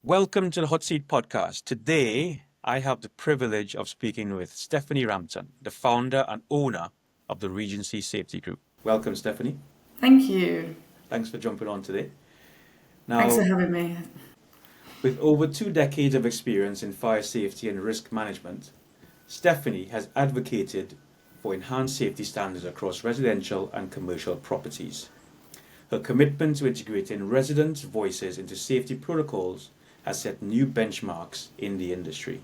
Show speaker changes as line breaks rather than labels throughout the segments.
Welcome to the Hot Seat Podcast. Today, I have the privilege of speaking with Stephanie Rampton, the founder and owner of the Regency Safety Group. Welcome, Stephanie.
Thank you.
Thanks for jumping on today.
Thanks for
Now,
having me.
with over 2 decades of experience in fire safety and risk management, Stephanie has advocated for enhanced safety standards across residential and commercial properties. Her commitment to integrating residents' voices into safety protocols has set new benchmarks in the industry.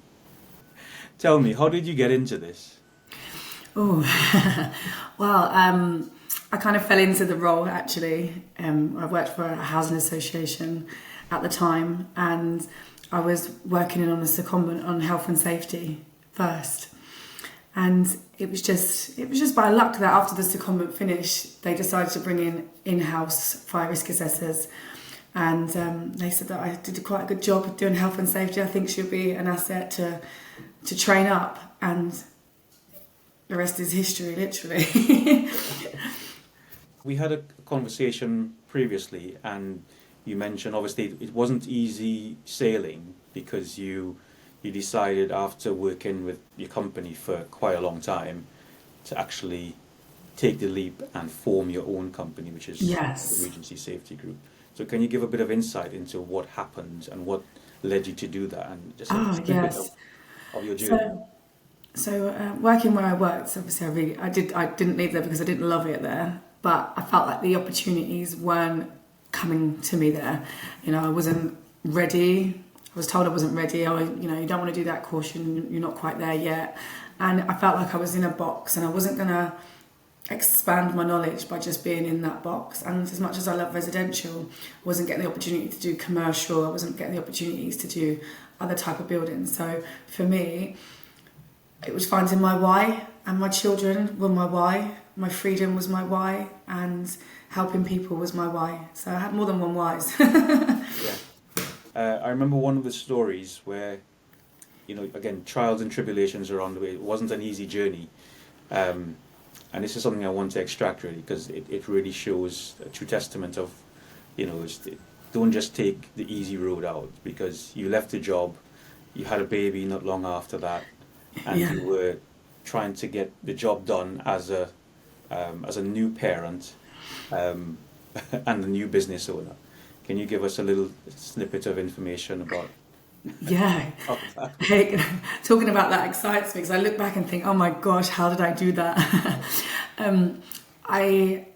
Tell me, how did you get into this?
Oh, well, I kind of fell into the role actually. I worked for a housing association at the time, and I was working in on a secondment on health and safety first. And it was just by luck that after the secondment finished, they decided to bring in-house fire risk assessors. And they said that I did quite a good job of doing health and safety. I think she'll be an asset to train up, and the rest is history, literally.
We had a conversation previously, and you mentioned obviously it wasn't easy sailing because you decided after working with your company for quite a long time to actually take the leap and form your own company, which is
Yes.
the Regency Safety Group. So can you give a bit of insight into what happened and what led you to do that, and just a
Oh,
snippet
yes.
of your journey?
So working where I worked, obviously I didn't leave there because I didn't love it there, but I felt like the opportunities weren't coming to me there. I wasn't ready. I was told I wasn't ready. You don't want to do that course. You're not quite there yet. And I felt like I was in a box, and I wasn't going to expand my knowledge by just being in that box. And as much as I love residential, I wasn't getting the opportunity to do commercial. I wasn't getting the opportunities to do other type of buildings. So for me, it was finding my why, and my children were my why. My freedom was my why, and helping people was my why. So I had more than one whys.
Yeah. I remember one of the stories where, again, trials and tribulations are on the way. It wasn't an easy journey. And this is something I want to extract really, because it really shows a true testament of, don't just take the easy road out, because you left a job, you had a baby not long after that, and
Yeah.
you were trying to get the job done as a new parent and a new business owner. Can you give us a little snippet of information about
Yeah.
that?
Hey, talking about that excites me because I look back and think, oh my gosh, how did I do that?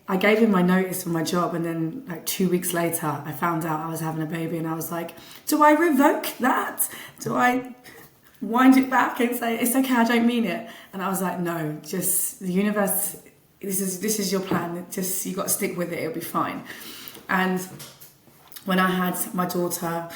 I gave him my notice for my job, and then like 2 weeks later I found out I was having a baby, and I was like, do I revoke that? Do I wind it back and say it's okay, I don't mean it? And I was like, no, just the universe, this is your plan, just you got to stick with it, it'll be fine. And when I had my daughter,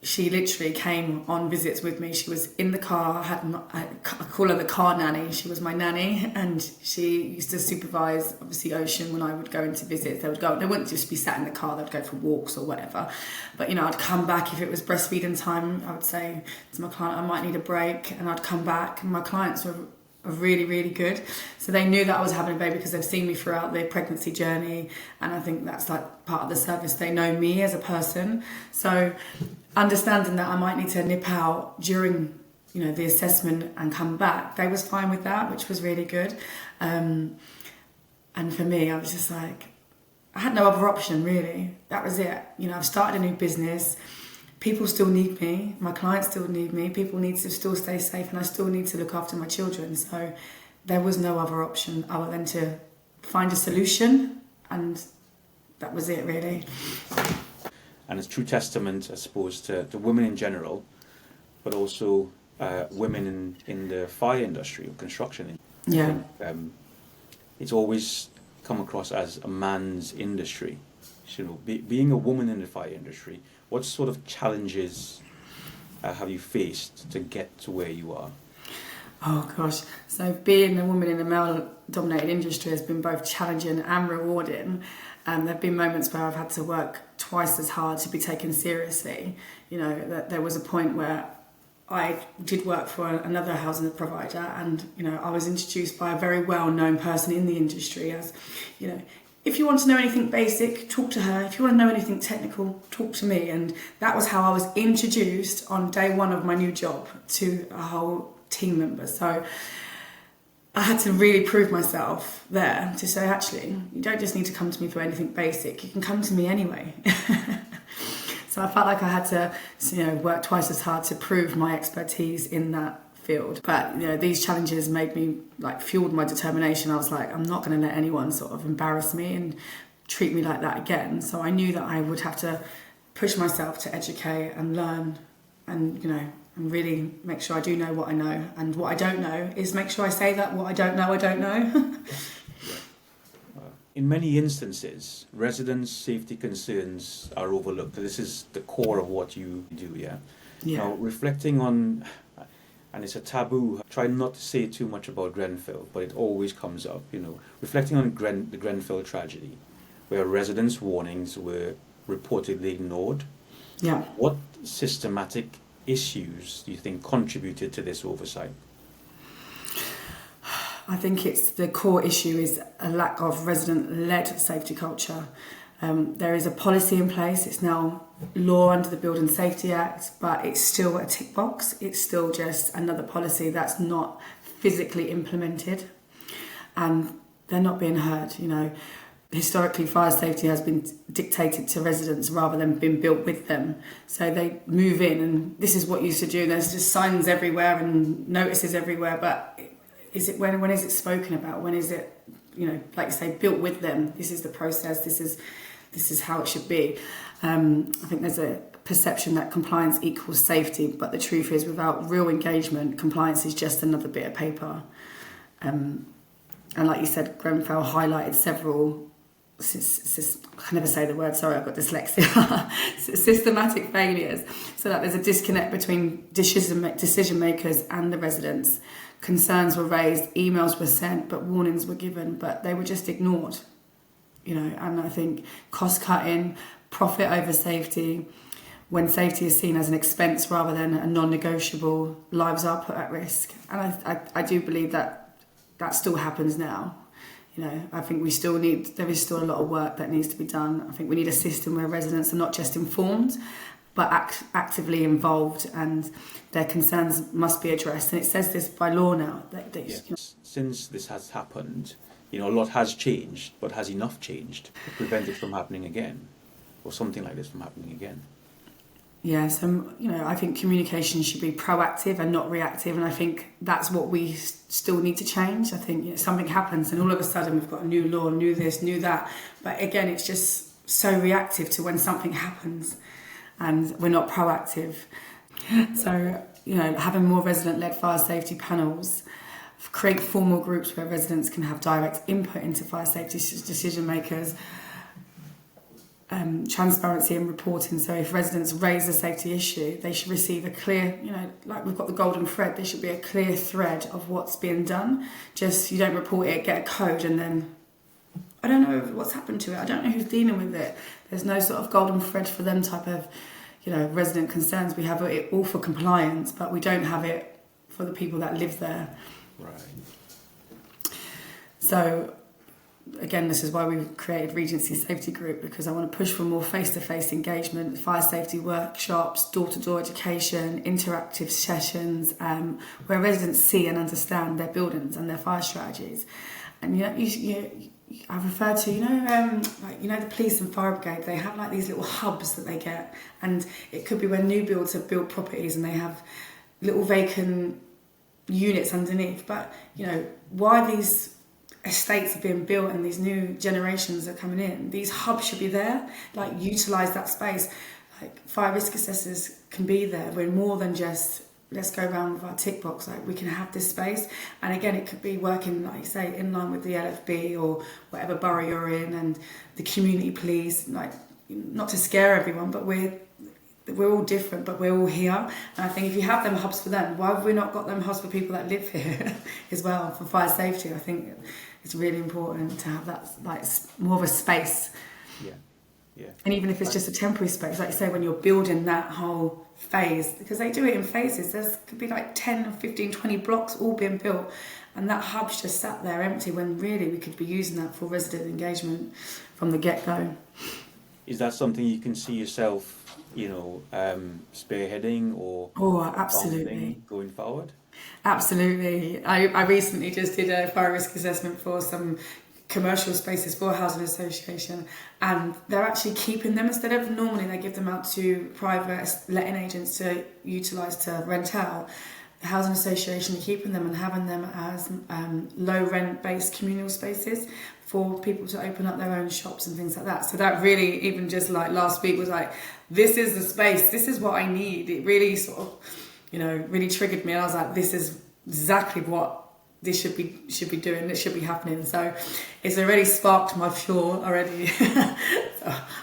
she literally came on visits with me. She was in the car. I call her the car nanny. She was my nanny, and she used to supervise, obviously, Ocean when I would go into visits. They wouldn't just be sat in the car. They'd go for walks or whatever. But I'd come back if it was breastfeeding time. I would say to my client, I might need a break, and I'd come back. And my clients were really, really good. So they knew that I was having a baby because they've seen me throughout the pregnancy journey, and I think that's like part of the service. They know me as a person. So understanding that I might need to nip out during the assessment and come back, they was fine with that, which was really good. And for me, I was just like, I had no other option really. That was it. I've started a new business. People still need me, my clients still need me, people need to still stay safe, and I still need to look after my children. So there was no other option other than to find a solution, and that was it really.
And it's true testament, I suppose, to women in general, but also women in the fire industry or construction.
Yeah.
It's always come across as a man's industry. Being a woman in the fire industry, what sort of challenges have you faced to get to where you are?
Oh gosh, so being a woman in a male-dominated industry has been both challenging and rewarding. There have been moments where I've had to work twice as hard to be taken seriously. That there was a point where I did work for another housing provider, and I was introduced by a very well-known person in the industry as if you want to know anything basic, talk to her. If you want to know anything technical, talk to me. And that was how I was introduced on day one of my new job to a whole team member. So I had to really prove myself there to say, actually, you don't just need to come to me for anything basic. You can come to me anyway. So I felt like I had to, work twice as hard to prove my expertise in that field. But these challenges made me fueled my determination. I was like, I'm not going to let anyone sort of embarrass me and treat me like that again. So I knew that I would have to push myself to educate and learn and and really make sure I do know what I know. And what I don't know is make sure I say that what I don't know.
In many instances, residents' safety concerns are overlooked. This is the core of what you do, yeah? Now, reflecting on, and it's a taboo, try not to say too much about Grenfell, but it always comes up, reflecting on the Grenfell tragedy, where residents' warnings were reportedly ignored.
Yeah.
What systematic issues do you think contributed to this oversight?
I think it's the core issue is a lack of resident-led safety culture. There is a policy in place. It's now law under the Building Safety Act, but it's still a tick box. It's still just another policy that's not physically implemented, and they're not being heard. Historically, fire safety has been dictated to residents rather than been built with them. So they move in, and this is what you should do. There's just signs everywhere and notices everywhere, but is it when is it spoken about? When is it, like you say, built with them? This is the process. This is how it should be. I think there's a perception that compliance equals safety, but the truth is, without real engagement, compliance is just another bit of paper. And like you said, Grenfell highlighted several. I can never say the word. Sorry, I've got dyslexia. Systematic failures, so that there's a disconnect between decision makers and the residents. Concerns were raised, emails were sent, but warnings were given, but they were just ignored. And I think cost cutting, profit over safety, when safety is seen as an expense rather than a non-negotiable, lives are put at risk. And I do believe that still happens now. I think there is still a lot of work that needs to be done. I think we need a system where residents are not just informed, but actively involved, and their concerns must be addressed. And it says this by law now.
Since this has happened, a lot has changed, but has enough changed to prevent it from happening again, or something like this from happening again?
Yeah, so, I think communication should be proactive and not reactive, and I think that's what we still need to change. I think something happens and all of a sudden we've got a new law, new this, new that, but again, it's just so reactive to when something happens and we're not proactive. So, having more resident-led fire safety panels, create formal groups where residents can have direct input into fire safety decision makers, transparency and reporting. So if residents raise a safety issue, they should receive a clear, like we've got the golden thread, there should be a clear thread of what's being done. Just, you don't report it, get a code, and then I don't know what's happened to it. I don't know who's dealing with it. There's no sort of golden thread for them type of, resident concerns. We have it all for compliance, but we don't have it for the people that live there.
Right.
So again, this is why we created Regency Safety Group, because I want to push for more face-to-face engagement, fire safety workshops, door-to-door education, interactive sessions, where residents see and understand their buildings and their fire strategies. And I refer to, the police and fire brigade, they have these little hubs that they get, and it could be when new builds have built properties and they have little vacant units underneath, but why these estates are being built and these new generations are coming in, these hubs should be there, utilise that space. Fire risk assessors can be there. We're more than just let's go around with our tick box. We can have this space, and again, it could be working, like you say, in line with the LFB or whatever borough you're in, and the community police. Not to scare everyone, but we're all different, but we're all here. And I think if you have them hubs for them, why have we not got them hubs for people that live here as well for fire safety? I think it's really important to have that, more of a space.
Yeah.
And even if it's just a temporary space, like you say, when you're building that whole phase, because they do it in phases. There's could be like 10, 15, 20 blocks all being built, and that hub's just sat there empty when really we could be using that for resident engagement from the get-go.
Is that something you can see yourself, spearheading or
Absolutely.
going forward?
Absolutely. I recently just did a fire risk assessment for some commercial spaces for a housing association, and they're actually keeping them instead of normally they give them out to private letting agents to utilise to rent out. The housing association are keeping them and having them as low rent based communal spaces for people to open up their own shops and things like that. So that really, even just like last week, was like, this is the space, this is what I need. It really sort of, really triggered me, and I was like, this is exactly what this should be doing, it should be happening. So it's already sparked my fuel already. So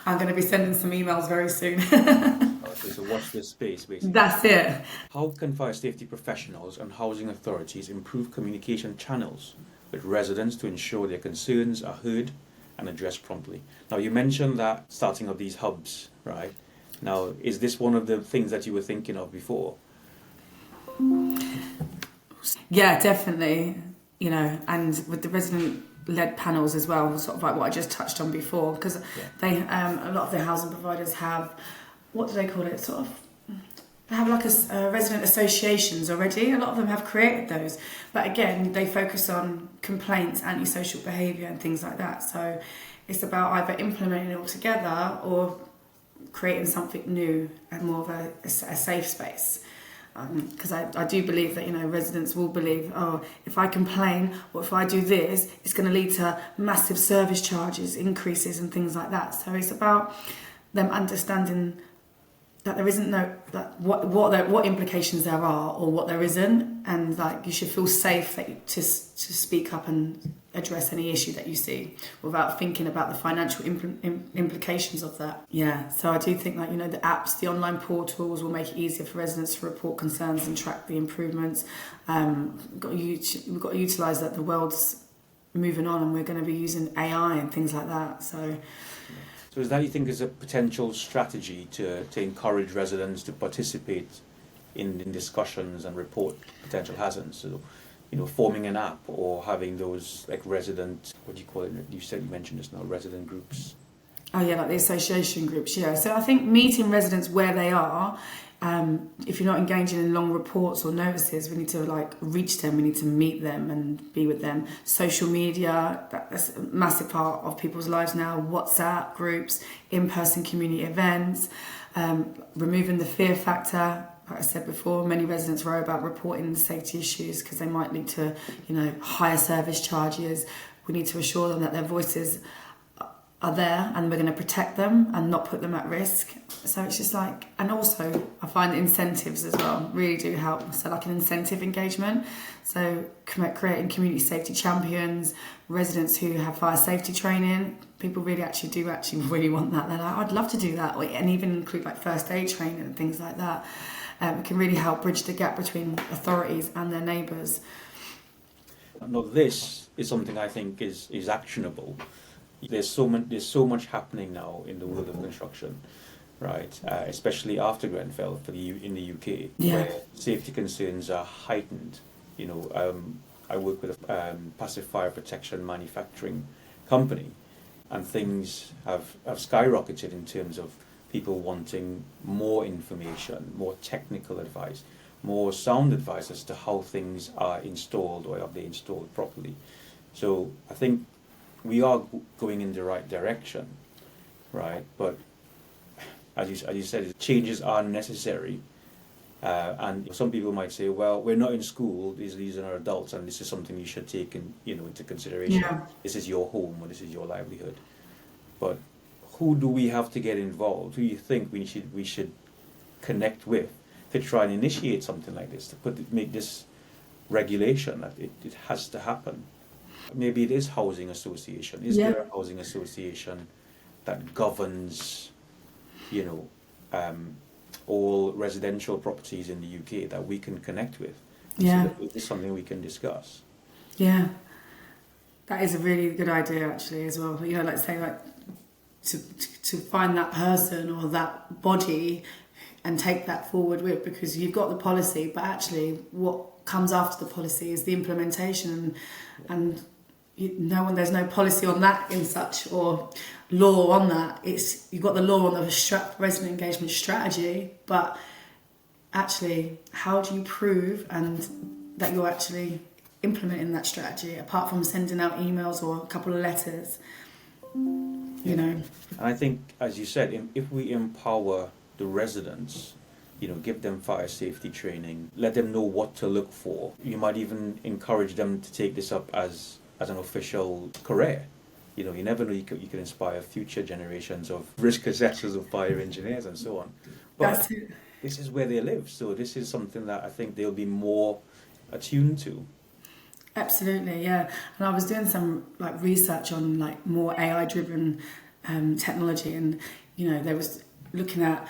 I'm going to be sending some emails very soon.
Okay, so watch this space, basically.
That's it.
How can fire safety professionals and housing authorities improve communication channels with residents to ensure their concerns are heard and addressed promptly? Now, you mentioned that starting of these hubs, right? Now, is this one of the things that you were thinking of before?
Yeah, definitely. And with the resident-led panels as well, sort of like what I just touched on before, because they, a lot of the housing providers have, what do they call it? Sort of, they have like a resident associations already. A lot of them have created those, but again, they focus on complaints, antisocial behaviour, and things like that. So it's about either implementing it all together or creating something new and more of a safe space. Because I do believe that residents will believe, if I complain or if I do this, it's going to lead to massive service charges increases and things like that. So it's about them understanding that there isn't what implications there are or what there isn't, and like you should feel safe to speak up and address any issue that you see without thinking about the financial implications of that. Yeah, so I do think that the apps, the online portals will make it easier for residents to report concerns and track the improvements. We've got to utilise that the world's moving on and we're going to be using AI and things like that. So
is that, you think, is a potential strategy to encourage residents to participate in discussions and report potential hazards? So, forming an app or having those like resident, what do you call it? You mentioned just now, resident groups.
Oh yeah, like the association groups, yeah. So I think meeting residents where they are, if you're not engaging in long reports or notices, we need to reach them, we need to meet them and be with them. Social media, that's a massive part of people's lives now. WhatsApp groups, in-person community events, removing the fear factor. Like I said before, many residents worry about reporting safety issues because they might lead to, higher service charges. We need to assure them that their voices are there and we're going to protect them and not put them at risk. So it's just and also I find incentives as well really do help. So like an incentive engagement. So creating community safety champions, residents who have fire safety training. People really really want that. They're like, I'd love to do that. And even include first aid training and things like that. It can really help bridge the gap between authorities and their neighbours.
Now, this is something I think is actionable. There's so much happening now in the world of construction, right? Especially after Grenfell in the UK, where safety concerns are heightened. I work with a passive fire protection manufacturing company, and things have skyrocketed in terms of people wanting more information, more technical advice, more sound advice as to how things are installed or are they installed properly. So I think we are going in the right direction, right? But as you said, changes are necessary. And some people might say, well, we're not in school, these are adults, and this is something you should take into consideration.
Yeah.
This is your home or this is your livelihood. But who do we have to get involved? Who do you think we should connect with to try and initiate something like this, to make this regulation that it has to happen? Maybe it is housing association. Is there a housing association that governs, all residential properties in the UK that we can connect with?
Yeah.
So that is something we can discuss.
Yeah. That is a really good idea actually as well. To find that person or that body and take that forward with, because you've got the policy, but actually what comes after the policy is the implementation, and there's no policy on that in such, or law on that. You've got the law on the resident engagement strategy, but actually how do you prove that you're actually implementing that strategy, apart from sending out emails or a couple of letters,
And I think, as you said, if we empower the residents, give them fire safety training, let them know what to look for. You might even encourage them to take this up as an official career. You never know, you can inspire future generations of risk assessors, of fire engineers and so on. But this is where they live, so this is something that I think they'll be more attuned to.
Absolutely, yeah. And I was doing some research on more AI driven technology, and there was looking at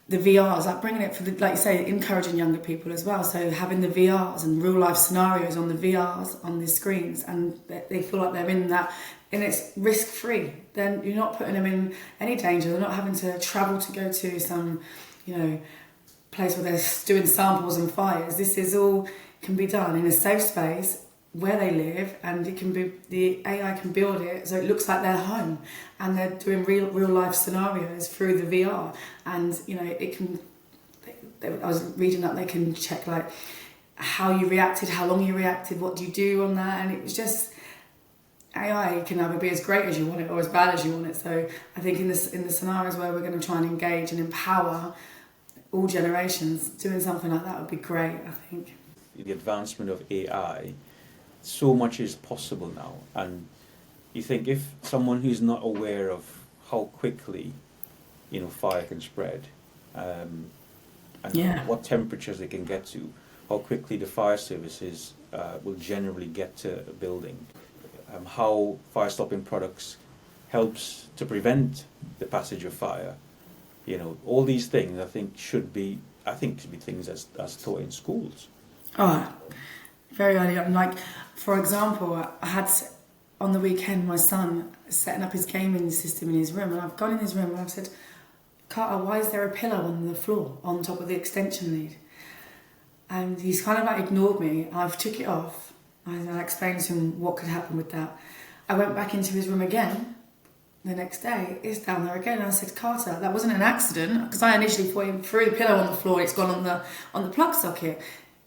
the VRs, bringing it for like you say, encouraging younger people as well. So having the VRs and real life scenarios on the VRs on the screens, and they feel like they're in that, and it's risk free. Then you're not putting them in any danger. They're not having to travel to go to some, place where they're doing samples and fires. This is all can be done in a safe space where they live, and the AI can build it so it looks like they're home, and they're doing real life scenarios through the VR, and it can. I was reading that they can check how you reacted, how long you reacted, what do you do on that, and it was just AI can either be as great as you want it or as bad as you want it. So I think in the scenarios where we're going to try and engage and empower all generations, doing something like that would be great. I think
the advancement of AI. So much is possible now, and you think if someone who's not aware of how quickly, fire can spread, and what temperatures they can get to, how quickly the fire services will generally get to a building, how fire stopping products helps to prevent the passage of fire, all these things I think should be things as taught in schools.
Oh, very early on. For example, I had on the weekend my son setting up his gaming system in his room, and I've gone in his room and I've said, Carter, why is there a pillow on the floor on top of the extension lead? And he's kind of ignored me. I've took it off, and I explained to him what could happen with that. I went back into his room again the next day. It's down there again, and I said, Carter, that wasn't an accident, because I initially thought he threw the pillow on the floor and it's gone on the plug socket.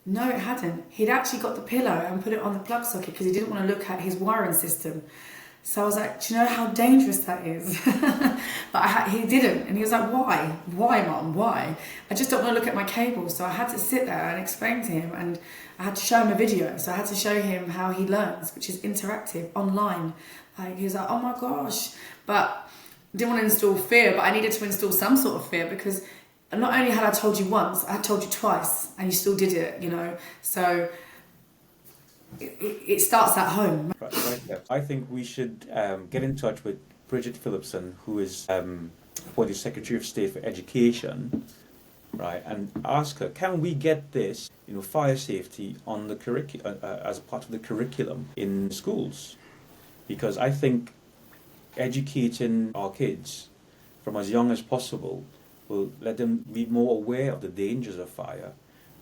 No, it hadn't. He'd actually got the pillow and put it on the plug socket because he didn't want to look at his wiring system. So I was like, do you know how dangerous that is? But he didn't. And he was like, why? Why, Mum? Why? I just don't want to look at my cables. So I had to sit there and explain to him, and I had to show him a video. So I had to show him how he learns, which is interactive, online. He was like, oh my gosh. But I didn't want to install fear, but I needed to install some sort of fear, because not only had I told you once, I had told you twice, and you still did it, So it starts at home.
Right. I think we should get in touch with Bridget Phillipson, who is for the Secretary of State for Education, right, and ask her, can we get this, fire safety on the as part of the curriculum in schools? Because I think educating our kids from as young as possible will let them be more aware of the dangers of fire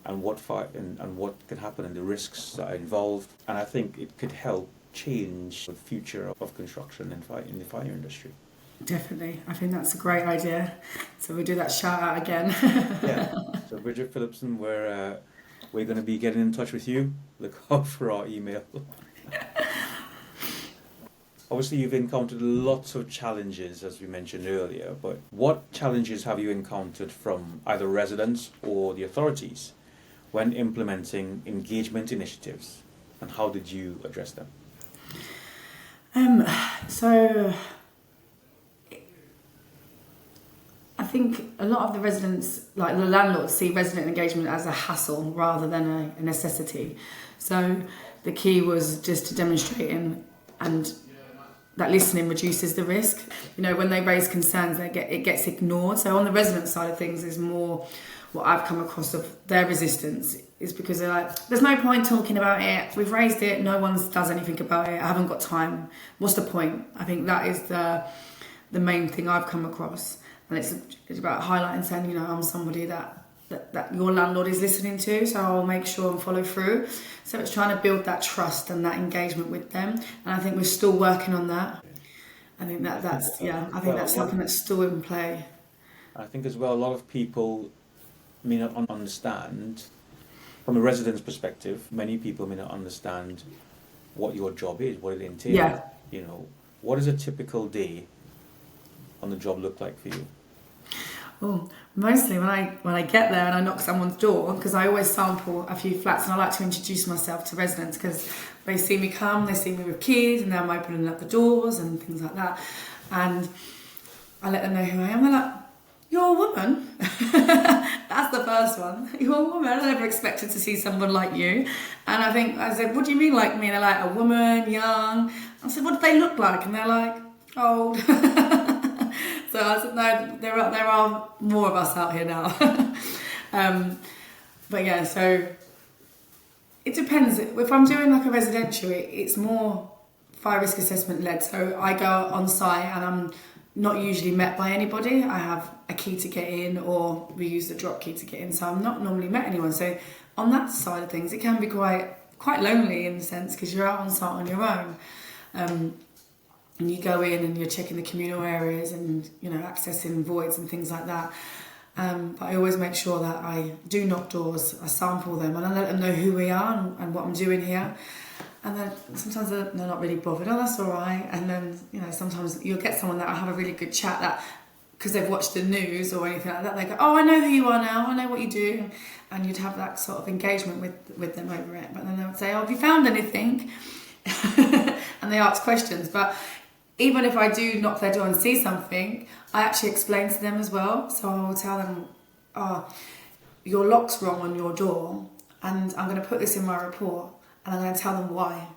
and what fire and what can happen and the risks that are involved. And I think it could help change the future of construction and in the fire industry.
Definitely. I think that's a great idea. So we'll do that shout out again.
Yeah. So Bridget Phillipson, we're going to be getting in touch with you. Look out for our email. Obviously, you've encountered lots of challenges, as we mentioned earlier, but what challenges have you encountered from either residents or the authorities when implementing engagement initiatives, and how did you address them?
So I think a lot of the residents, like the landlords, see resident engagement as a hassle rather than a necessity. So the key was just to demonstrating and that listening reduces the risk. When they raise concerns, it gets ignored. So on the resident side of things is more what I've come across of their resistance is because they're like, there's no point talking about it. We've raised it. No one does anything about it. I haven't got time. What's the point? I think that is the main thing I've come across. and it's about highlighting, saying, you know, I'm somebody that your landlord is listening to, so I'll make sure and follow through. So it's trying to build that trust and that engagement with them, and I think we're still working on that. I think that's something that's still in play.
I think as well, a lot of people may not understand, from a resident's perspective, many people may not understand what your job is, what it entails.
Yeah.
You know, what does a typical day on the job look like for you?
Oh, mostly when I get there and I knock someone's door, because I always sample a few flats, and I like to introduce myself to residents because they see me come, they see me with keys, and then I'm opening up the doors and things like that, and I let them know who I am. They're like, "You're a woman?" That's the first one. "You're a woman? I never expected to see someone like you." And I said, "What do you mean like me?" And they're like, "A woman, young." I said, "What do they look like?" And they're like, "Old." So I said, "No, there are more of us out here now." But yeah, so it depends. If I'm doing like a residential, it's more fire risk assessment led. So I go on site and I'm not usually met by anybody. I have a key to get in, or we use the drop key to get in. So I'm not normally met anyone. So on that side of things, it can be quite lonely in a sense, because you're out on site on your own. And you go in and you're checking the communal areas and, you know, accessing voids and things like that. But I always make sure that I do knock doors, I sample them, and I let them know who we are and what I'm doing here. And then sometimes they're not really bothered. "Oh, that's all right." And then, you know, sometimes you'll get someone that I have a really good chat, that because they've watched the news or anything like that, they go, "Oh, I know who you are now, I know what you do." And you'd have that sort of engagement with them over it. But then they would say, "Oh, have you found anything?" And they ask questions. But even if I do knock their door and see something, I actually explain to them as well. So I will tell them, "Oh, your lock's wrong on your door, and I'm going to put this in my report, and I'm going to tell them why.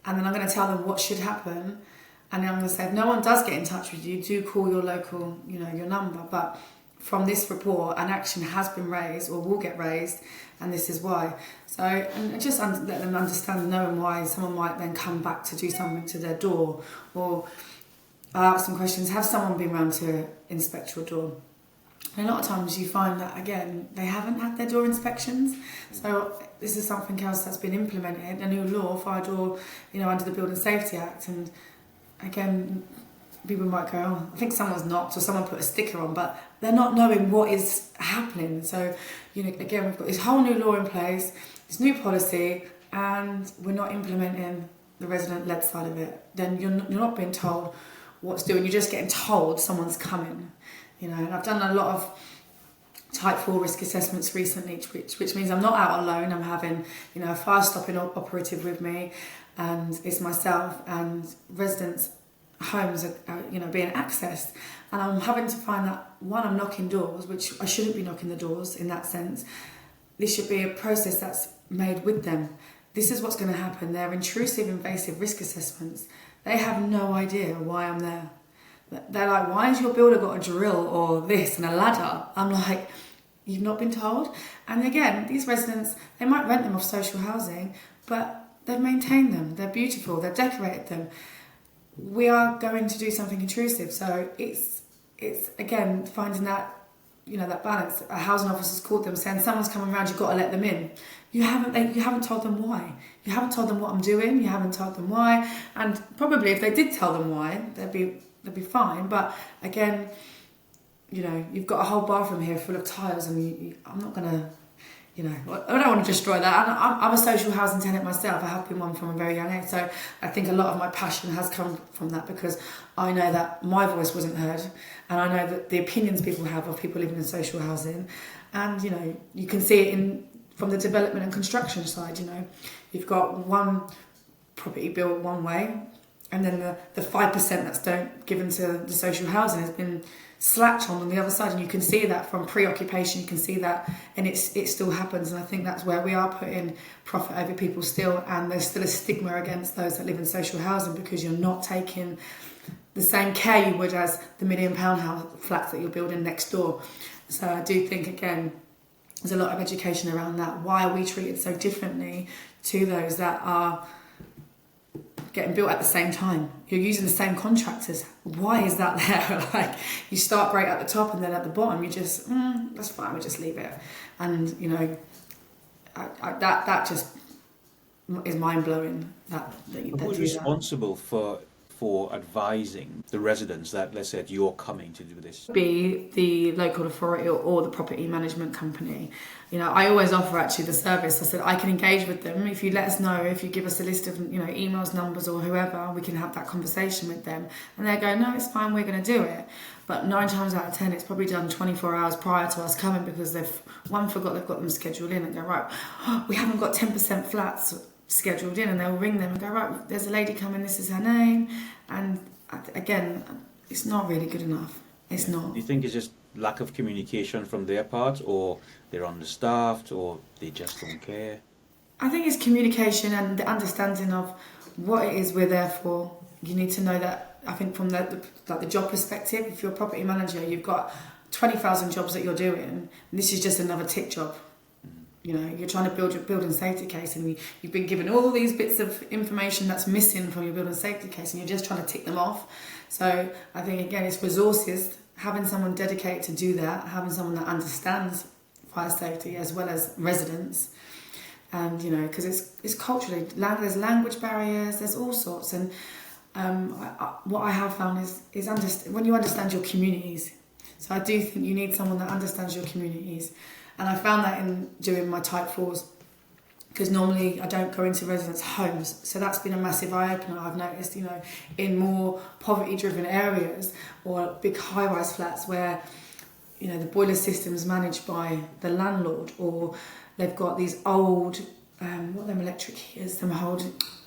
And then I'm going to tell them what should happen. And then I'm going to say, if no one does get in touch with you, do call your local, you know, your number. But from this report, an action has been raised or will get raised, and this is why." So, and just let them understand, knowing why someone might then come back to do something to their door. Or I ask some questions: "Have someone been round to inspect your door?" And a lot of times you find that, again, they haven't had their door inspections. So this is something else that's been implemented, a new law, fire door, you know, under the Building Safety Act. And again, people might go, "Oh, I think someone's knocked," or someone put a sticker on, but they're not knowing what is happening. So, you know, again, we've got this whole new law in place, this new policy, and we're not implementing the resident-led side of it. Then you're not being told what's doing, you're just getting told someone's coming. You know, and I've done a lot of type 4 risk assessments recently, which means I'm not out alone. I'm having, you know, a fire stopping operative with me, and it's myself, and residents' homes are, you know, being accessed. And I'm having to find that, one, I'm knocking doors, which I shouldn't be knocking the doors in that sense. This should be a process that's made with them. This is what's going to happen. They're intrusive, invasive risk assessments. They have no idea why I'm there. They're like, "Why has your builder got a drill or this and a ladder?" I'm like, "You've not been told?" And again, these residents, they might rent them off social housing, but they've maintained them. They're beautiful. They've decorated them. We are going to do something intrusive. So it's again, finding that, you know, that balance. A housing officer's called them saying, "Someone's coming around, you've got to let them in." You haven't told them why. You haven't told them what I'm doing. You haven't told them why. And probably if they did tell them why, they'd be fine. But again, you know, you've got a whole bathroom here full of tiles, and I'm not going to, you know, I don't want to destroy that. I'm a social housing tenant myself. I have been one from a very young age. So I think a lot of my passion has come from that, because I know that my voice wasn't heard, and I know that the opinions people have of people living in social housing, and, you know, you can see it from the development and construction side. You know, you've got one property built one way, and then the 5% that's given to the social housing has been slacked on the other side, and you can see that from pre-occupation. You can see that, and it still happens. And I think that's where we are putting profit over people still, and there's still a stigma against those that live in social housing, because you're not taking the same care you would as the £1 million house flats that you're building next door. So I do think, again, there's a lot of education around that. Why are we treated so differently to those that are getting built at the same time. You're using the same contractors. Why is that there? Like, you start great at the top and then at the bottom you just, that's fine, we just leave it. And, you know, that just is mind-blowing that you
Who's
do that.
responsible for advising the residents that, let's say, you're coming to do this?
Be the local authority or the property management company. You know, I always offer actually the service. I said I can engage with them if you let us know, if you give us a list of, you know, emails, numbers or whoever, we can have that conversation with them. And they go, no, it's fine, we're going to do it. But 9 times out of 10, it's probably done 24 hours prior to us coming because they've forgot they've got them scheduled in and go, right, we haven't got 10% flats scheduled in, and they'll ring them and go, right, there's a lady coming, this is her name. And again, it's not really good enough. It's not.
Do you think it's just lack of communication from their part, or they're understaffed, or they just don't care?
I think it's communication and the understanding of what it is we're there for. You need to know that. I think from the job perspective, if you're a property manager, you've got 20,000 jobs that you're doing, and this is just another tick job. You know, you're trying to build your building safety case, and you've been given all these bits of information that's missing from your building safety case, and you're just trying to tick them off. So I think, again, it's resources, having someone dedicated to do that, having someone that understands fire safety as well as residents. And, you know, because it's culturally, there's language barriers, there's all sorts. And what I have found is when you understand your communities. So I do think you need someone that understands your communities. And I found that in doing my type 4s, because normally I don't go into residents' homes. So that's been a massive eye-opener. I've noticed, you know, in more poverty-driven areas or big high-rise flats where, you know, the boiler system's managed by the landlord, or they've got these old, what are them electric heaters,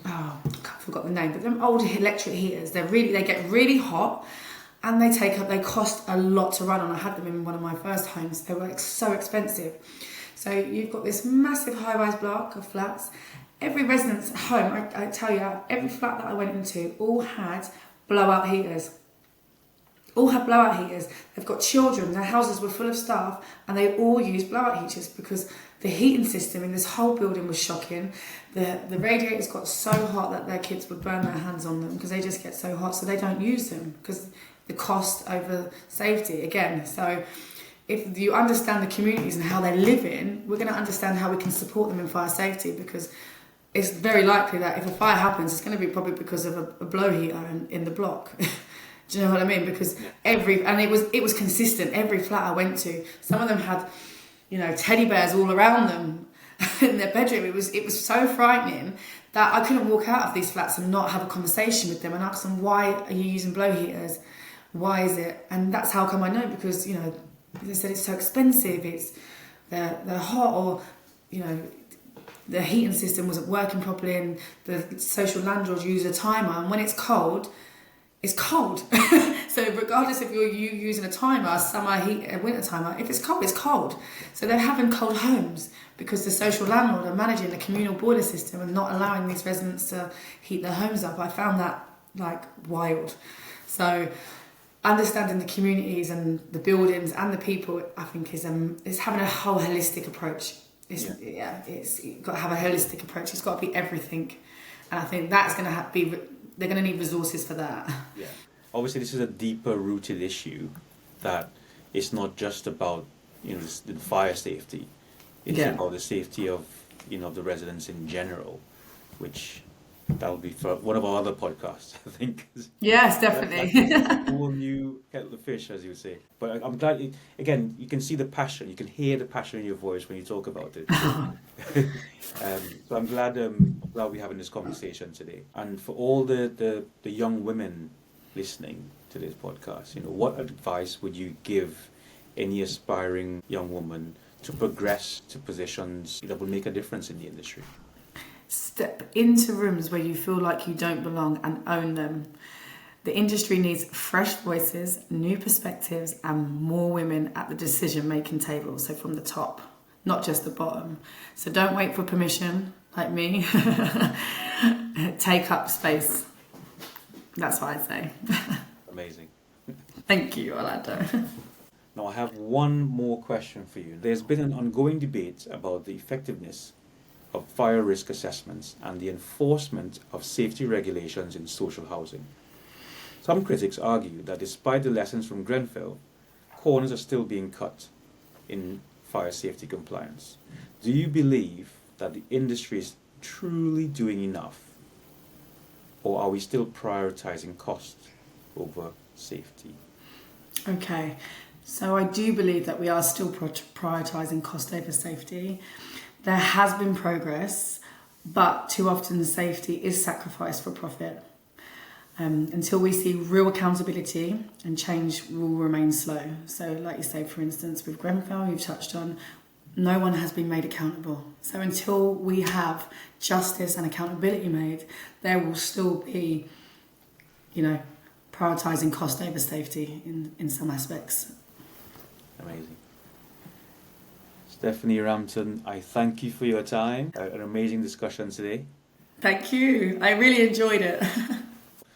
I forgot the name, but them old electric heaters, they get really hot. And they cost a lot to run on. I had them in one of my first homes. They were so expensive. So you've got this massive high-rise block of flats. Every resident's home, I tell you, every flat that I went into all had blowout heaters. They've got children, their houses were full of staff, and they all used blowout heaters because the heating system in this whole building was shocking. The radiators got so hot that their kids would burn their hands on them because they just get so hot, so they don't use them because the cost over safety again. So if you understand the communities and how they live in, we're going to understand how we can support them in fire safety, because it's very likely that if a fire happens, it's going to be probably because of a blow heater in the block. Do you know what I mean? Because it was consistent. Every flat I went to, some of them had, you know, teddy bears all around them in their bedroom. It was so frightening that I couldn't walk out of these flats and not have a conversation with them and ask them, why are you using blow heaters? Why is it? And that's how come I know, because, you know, they said it's so expensive, they're hot, or, you know, the heating system wasn't working properly, and the social landlords use a timer, and when it's cold, it's cold. So regardless if you're using a timer, summer heat, a winter timer, if it's cold, it's cold. So they're having cold homes because the social landlord are managing the communal boiler system and not allowing these residents to heat their homes up. I found that like wild. So understanding the communities and the buildings and the people, I think, is having a whole holistic approach. You've got to have a holistic approach. It's got to be everything, and I think that's going to they're going to need resources for that.
Yeah, obviously this is a deeper rooted issue, that it's not just about, you know, the fire safety. It's about the safety of, you know, the residents in general, which that'll be for one of our other podcasts, I think.
Yes, definitely.
That's a whole new kettle of fish, as you would say. But I'm glad, again, you can see the passion, you can hear the passion in your voice when you talk about it. So I'm glad we're having this conversation today. And for all the young women listening to this podcast, you know, what advice would you give any aspiring young woman to progress to positions that will make a difference in the industry?
Step into rooms where you feel like you don't belong and own them. The industry needs fresh voices, new perspectives, and more women at the decision-making table, so from the top, not just the bottom. So don't wait for permission, like me. Take up space. That's what I'd say.
Amazing.
Thank you, Olando.
Now I have one more question for you. There's been an ongoing debate about the effectiveness of fire risk assessments and the enforcement of safety regulations in social housing. Some critics argue that despite the lessons from Grenfell, corners are still being cut in fire safety compliance. Do you believe that the industry is truly doing enough, or are we still prioritizing cost over safety?
Okay, so I do believe that we are still prioritising cost over safety. There has been progress, but too often safety is sacrificed for profit. Until we see real accountability, and change will remain slow. So like you say, for instance, with Grenfell, you've touched on, no one has been made accountable. So until we have justice and accountability made, there will still be, prioritising cost over safety in some aspects.
Amazing. Stephanie Rampton, I thank you for your time. An amazing discussion today.
Thank you. I really enjoyed it.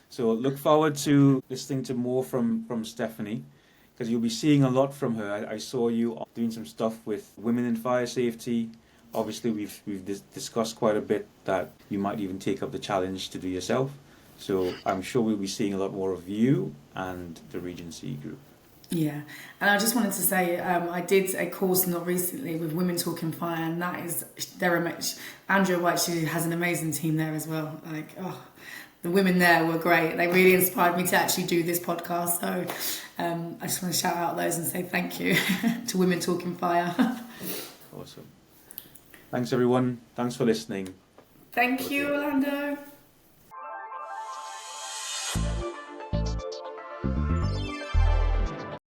So look forward to listening to more from Stephanie, because you'll be seeing a lot from her. I saw you doing some stuff with women in fire safety. Obviously, we've discussed quite a bit that you might even take up the challenge to do yourself. So I'm sure we'll be seeing a lot more of you and the Regency Group.
Yeah, and I just wanted to say I did a course not recently with Women Talking Fire, and Andrea White, she has an amazing team there as well. The women there were great. They really inspired me to actually do this podcast. So I just want to shout out those and say thank you to Women Talking Fire.
Awesome. Thanks everyone. Thanks for listening.
Thank you, Olando.